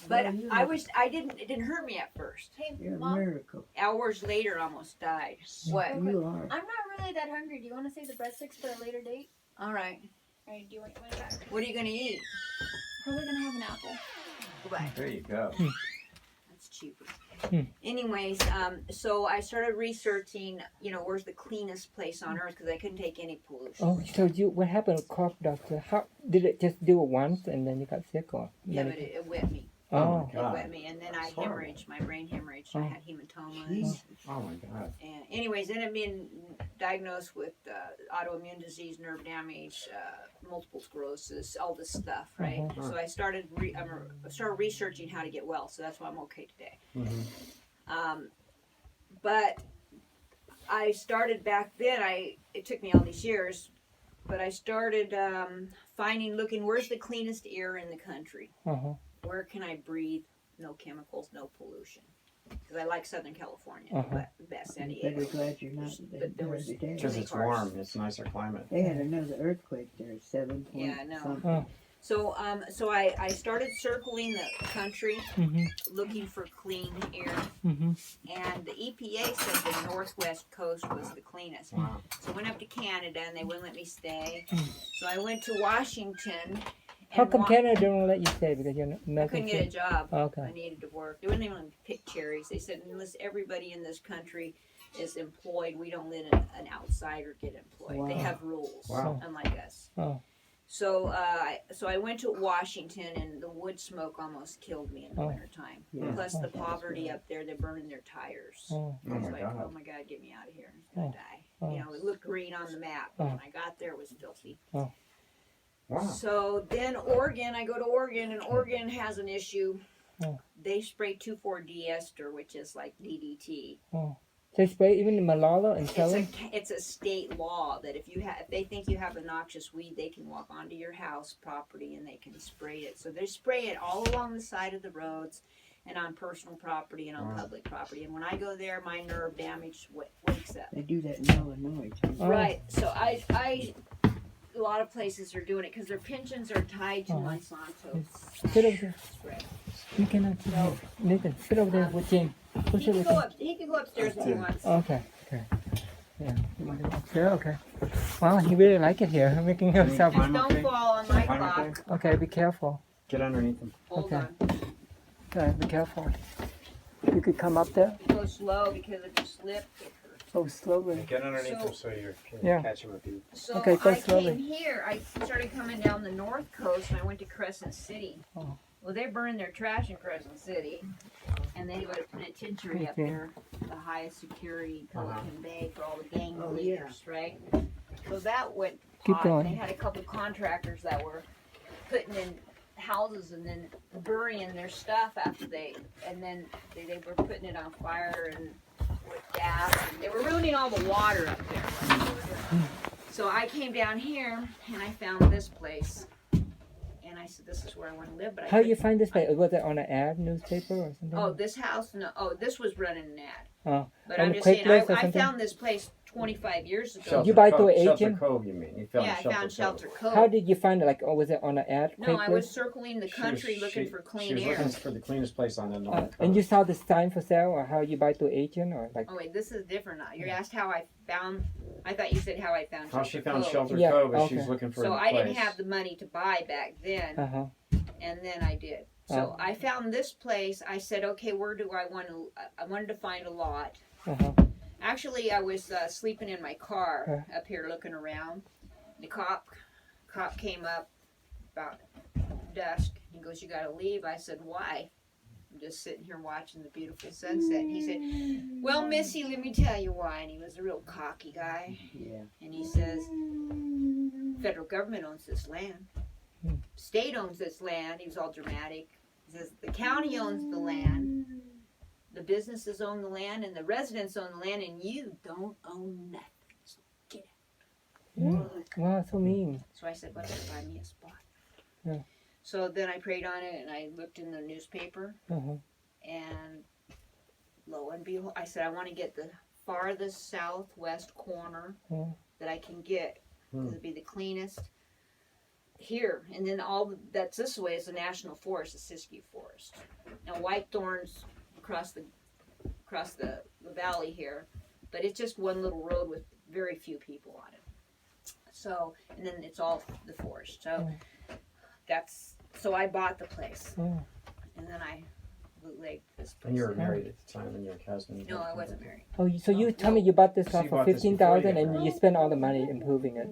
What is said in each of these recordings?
But it didn't hurt me at first. Hey, You're a Mom. miracle. Hours later, I almost died. What? You are. I'm not really that hungry. Do you want to save the breadsticks for a later date? All right. All right, do you want it back? What are you gonna eat? Probably gonna have an apple. Goodbye. There you go. That's cheaper. Anyways, so I started researching, where's the cleanest place on earth because I couldn't take any pollution. Oh, so what happened with Cove, doctor? How did it just do it once and then you got sick, or? Yeah, but it wet me. Oh. It wet me, and then I hemorrhaged, my brain hemorrhaged. I had hematomas. Oh my God. And anyways, ended up being diagnosed with autoimmune disease, nerve damage, multiple sclerosis, all this stuff, right? So I started researching how to get well. So that's why I'm okay today. But I started back then. It took me all these years, but I started looking where's the cleanest air in the country. Where can I breathe? No chemicals, no pollution. Because I like Southern California, but best San Diego. Better glad you're not But there was there today. Because it's warm. It's a nicer climate. They had another earthquake there, 7 point Yeah, I know. something. So I started circling the country, looking for clean air, and the EPA said the northwest coast was the cleanest. Wow. So I went up to Canada, and they wouldn't let me stay. So I went to Washington. How come Canada don't let you stay because you're not? I couldn't get a job. Okay. I needed to work. They wouldn't even pick cherries. They said unless everybody in this country is employed, we don't let an outsider get employed. They Wow. have rules, Wow. unlike us. Oh. So I went to Washington, and the wood smoke almost killed me in the wintertime. Yeah. Plus the Oh. poverty up there, they're burning their tires. Oh. I was my like, God. oh my God, get me out of here. I'm going to die. Oh. It looked green on the map, but when I got there, it was filthy. Oh. Wow. So then Oregon, I go to Oregon, and Oregon has an issue. Oh. They spray 2,4-D ester, which is like DDT. They spray even in Malala and tell them? It's a state law that if they think you have a noxious weed, they can walk onto your house property and they can spray it. So they spray it all along the side of the roads and on personal property and on public property. And when I go there, my nerve damage wakes up. They do that in Illinois too. Right. So a lot of places are doing it because their pensions are tied to Monsanto. Sit over there. Spread. You cannot sit here. Nathan, sit over there with Jane. He can go upstairs if he wants. Okay. Yeah. You want to go upstairs? Okay. Wow, he really like it here. Making himself. Just don't fall on my Climb up clock. Okay, be careful. Get underneath them. Hold Okay. on. Okay, be careful. You could come up there. Go slow because if you slip, it hurts. Oh, slowly. Get underneath So- them so you can Yeah. catch them if you. So Okay, go I slowly. came here. I started coming down the north coast, and I went to Crescent City. Oh. Well, they burned their trash in Crescent City, and they put a penitentiary up Okay. there, the highest security Pelican Bay for all the gang Oh, leaders, right? So that went Keep hot. going. They had a couple contractors that were putting in houses and then burying their stuff after they were putting it on fire and with gas, and they were ruining all the water up there. So I came down here and I found this place, and I said, "This is where I want to live." But I How you couldn't- find this place? Was it on an ad, newspaper, or something? Oh, this house? No. Oh, this was running an ad. Oh. But On I'm just Craigslist saying, or I something? found this place 25 years ago. Shelter You buy through Cove- an Shelter agent? Cove, you mean? You found Yeah, I found Shelter Cove. How did you find it? Like, oh, was it on an ad? No, I was Craigslist? circling the country looking for She clean was air. looking for the cleanest place on the north And you coast. saw the sign for sale, or how you buy through agent, or like? Oh wait, this is different now. You asked how I found. I thought you said how I found. How Shelter she found Cove. Shelter Yeah, Cove is okay. she's looking for So a I place. didn't have the money to buy back then, and then I did. So I found this place. I said, okay, where do I want to? I wanted to find a lot. Actually, I was sleeping in my car up here looking around. The cop came up about dusk. He goes, "You got to leave." I said, "Why?" I'm just sitting here watching the beautiful sunset. And he said, "Well, Missy, let me tell you why." And he was a real cocky guy. Yeah. And he says, "Federal government owns this land. State owns this land." He was all dramatic. He says, "The county owns the land. The businesses own the land, and the residents own the land, and you don't own nothing. So get out." Wow, so mean. So I said, "Well, find me a spot." Yeah. So then I prayed on it, and I looked in the newspaper, and lo and behold, I said, "I want to get the farthest southwest corner that I can get, because it'd be the cleanest." here, and then all that's this way is the national forest, the Siskiyou Forest. Now Whitethorn's across the valley here, but it's just one little road with very few people on it. So, and then it's all the forest. So so I bought the place, and then I bootlegged this place. And you were married at the time, and your cousin. No, I wasn't married. Oh, so you tell me you bought this So house you for bought this before you 15,000 got and you married. spend all the money improving it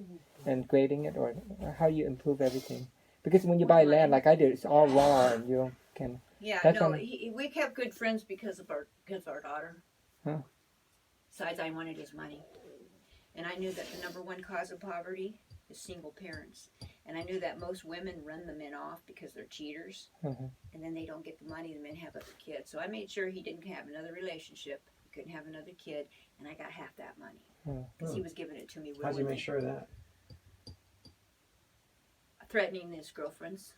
and grading it, or how you improve everything? Because when you buy land like I did, it's all raw and you can. Yeah, That's no, on- we kept good friends because of our daughter. Huh. Besides, I wanted his money, and I knew that the number one cause of poverty is single parents, and I knew that most women run the men off because they're cheaters, Mhm. and then they don't get the money. The men have other kids, so I made sure he didn't have another relationship, he couldn't have another kid, and I got half that money because he was giving it to me How'd you willingly, make sure of that? threatening his girlfriends.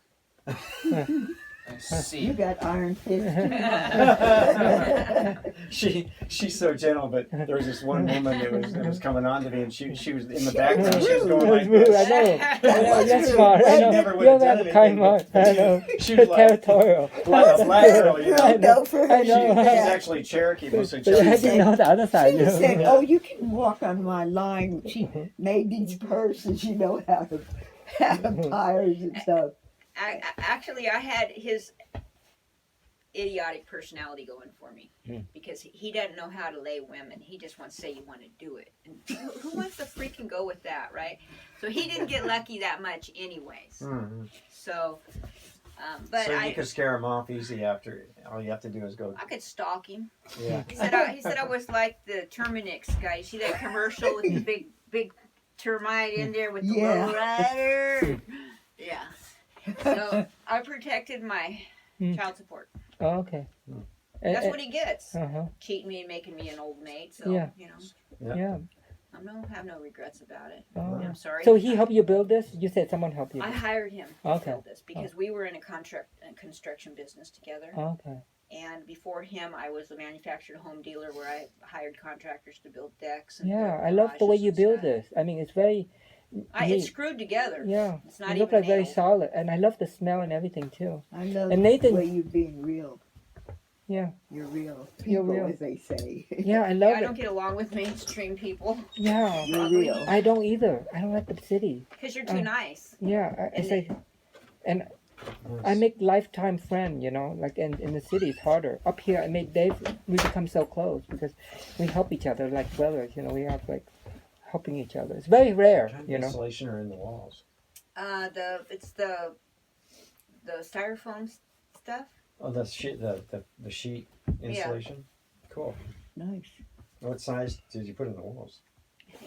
I see. You got iron fist. She's so gentle, but there was this one woman that was coming on to me, and she was in the background. She was going like I this. know. I know. You're smart. I She know. never would You're have done that kind anything, smart. I know. She was like Territorial. a black girl, you know. I know. Go for her. I know. She's Yeah. actually Cherokee, mostly But I Cherokee. didn't know the other side. She said, "Oh, you can walk on my line." She made these purses, you know, out of tires and stuff. Actually, I had his idiotic personality going for me because he doesn't know how to lay women. He just wants to say you want to do it. And who wants to freaking go with that, right? So he didn't get lucky that much anyways. Mm-hmm. So, but So you could scare him off easy after. All you have to do is go. I could stalk him. Yeah. He said I was like the Terminix guy. You see that commercial with the big termite in there with the Yeah. low rider? Yeah. So I protected my child support. Oh, okay. That's what he gets. Uh-huh. Cheating me and making me an old maid. So, Yeah. you know, Yeah. I have no regrets about it. Oh. I'm sorry. So he helped you build this? You said someone helped you. I hired him to Okay. build this because we were in a construction business together. Okay. And before him, I was a manufactured home dealer where I hired contractors to build decks. And Yeah, build I love the way garages you and build stuff. this. I mean, it's very. It's neat. screwed together. Yeah. It's not It looks even like very nailed. solid, and I love the smell and everything too. I love And Nathan- the way you're being real. Yeah. You're real. You're People, real. as they say. Yeah, I Yeah, love I it. don't get along with mainstream people Yeah. You're real. I don't either. I don't like the city. because you're too nice. Yeah, I And say, and I make lifetime friend. You know, like in the city it's harder. Up here, we become so close because we help each other like brothers. You know, we have like helping each other. It's very rare. What kind of You know. insulation are in the walls? It's the styrofoam stuff. Oh, the sheet, the sheet insulation. Cool. Nice. What size did you put in the walls?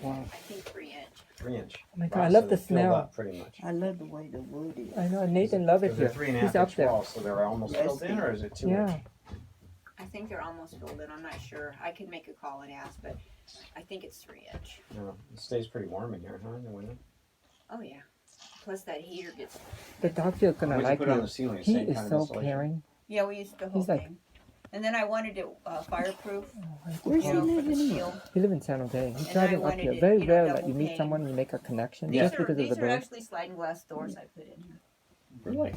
Wow. I think 3-inch. 3-inch. Oh my God, Wow, I love so the they filled smell. up pretty much. I love the way the wood is. I know Nathan love it Because they're here. 3.5 He's up inch there. walls, so they're almost Yes, filled in, or is it 2 Yeah. inch? I think they're almost filled in. I'm not sure. I could make a call and ask, but I think it's 3-inch. No, it stays pretty warm in here, huh, in the winter? Oh yeah. Plus that heater gets. The doctor's gonna What'd you like put on you. the ceiling? He Same is kind of so insulation? caring. Yeah, we used the whole He's like- thing. And then I wanted it fireproof. Where's he You know, for the living in? steel. He lives in San Jose. He's And I driving up wanted here. it, Very you know, rare that double you meet pane. someone and you make a connection These just are because of the these are door. actually sliding glass doors I put in here. Really?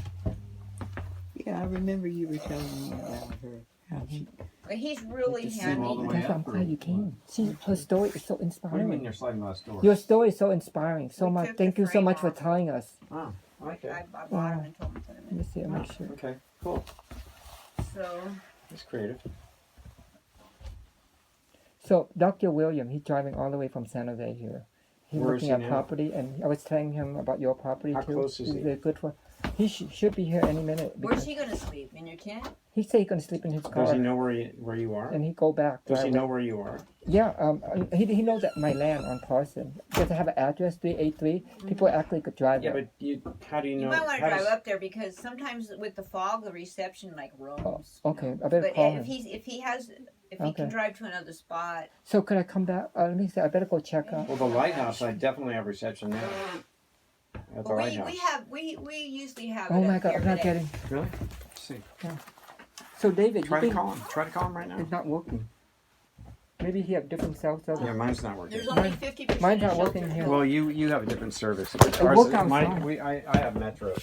Yeah, I remember you were telling me about her. How she, But he's really Just see him all the handy. way That's why I'm up, or glad you came. See, her story is so What do you mean inspiring. they're sliding glass doors? Your story is so inspiring. So We much. took Thank the you so frame much for off. telling us. Oh, okay. I bought them and told him to put them Let me in. see. I'll make sure. Okay, cool. So That's creative. So Dr. William, he's driving all the way from San Jose here. He's Where is looking he at now? property, and I was telling him about your property How too. close is he? They're good for. He should be here any minute. where's because he gonna sleep? In your tent? he said he's gonna sleep in his Does car, he know where you are? and he go back. Does he driveway. know where you are? Yeah, he knows that my land on Parson because I have an address 383. People actually could drive Yeah, there. but how do you know? You might want to how drive does- up there because sometimes with the fog, the reception like roams. Oh, okay, I better But call if him. he can Okay. drive to another spot. So could I come back? Let me see. I better go check out. Well, the lighthouse, I definitely have reception there. At the Well, lighthouse. we usually have. Oh it my up God, here, I'm not but getting. Really? Let's see. So David, Try you to think call him. Try to call him right now. it's not working? Maybe he have different cell service. Yeah, mine's not working. There's only Mine- 50% mine's not shelter working here. full. Well, you have a different service. worked out fine. I have Metro.